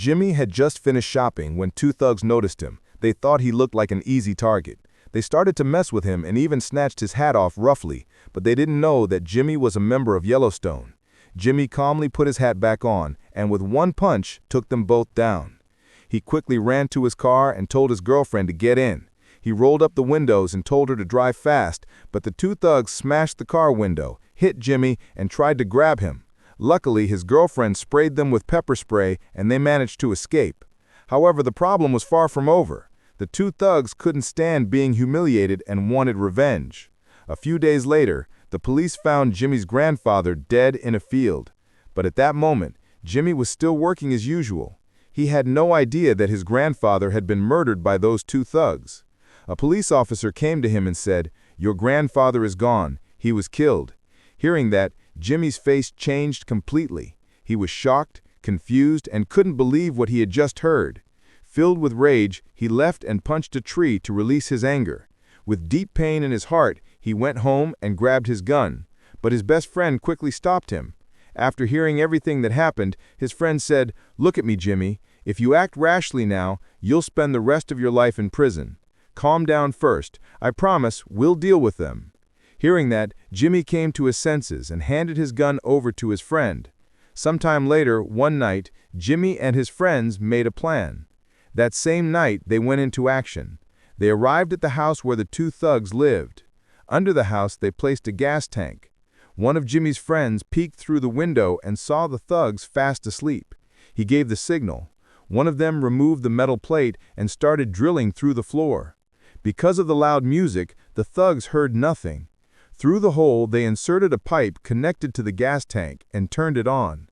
Jimmy had just finished shopping when two thugs noticed him. They thought he looked like an easy target. They started to mess with him and even snatched his hat off roughly, but they didn't know that Jimmy was a member of Yellowstone. Jimmy calmly put his hat back on and with one punch took them both down. He quickly ran to his car and told his girlfriend to get in. He rolled up the windows and told her to drive fast, but the two thugs smashed the car window, hit Jimmy, and tried to grab him. Luckily, his girlfriend sprayed them with pepper spray and they managed to escape. However, the problem was far from over. The two thugs couldn't stand being humiliated and wanted revenge. A few days later, the police found Jimmy's grandfather dead in a field. But at that moment, Jimmy was still working as usual. He had no idea that his grandfather had been murdered by those two thugs. A police officer came to him and said, "Your grandfather is gone. He was killed." Hearing that, Jimmy's face changed completely. He was shocked, confused, and couldn't believe what he had just heard. Filled with rage, he left and punched a tree to release his anger. With deep pain in his heart, he went home and grabbed his gun. But his best friend quickly stopped him. After hearing everything that happened, his friend said, "Look at me, Jimmy. If you act rashly now, you'll spend the rest of your life in prison. Calm down first. I promise we'll deal with them." Hearing that, Jimmy came to his senses and handed his gun over to his friend. Sometime later, one night, Jimmy and his friends made a plan. That same night, they went into action. They arrived at the house where the two thugs lived. Under the house, they placed a gas tank. One of Jimmy's friends peeked through the window and saw the thugs fast asleep. He gave the signal. One of them removed the metal plate and started drilling through the floor. Because of the loud music, the thugs heard nothing. Through the hole, they inserted a pipe connected to the gas tank and turned it on.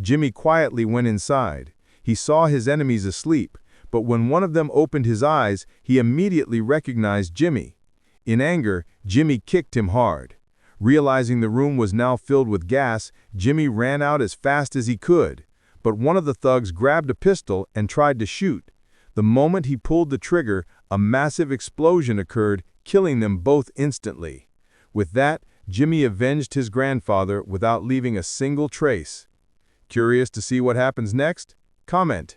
Jimmy quietly went inside. He saw his enemies asleep, but when one of them opened his eyes, he immediately recognized Jimmy. In anger, Jimmy kicked him hard. Realizing the room was now filled with gas, Jimmy ran out as fast as he could. But one of the thugs grabbed a pistol and tried to shoot. The moment he pulled the trigger, a massive explosion occurred, killing them both instantly. With that, Jimmy avenged his grandfather without leaving a single trace. Curious to see what happens next? Comment.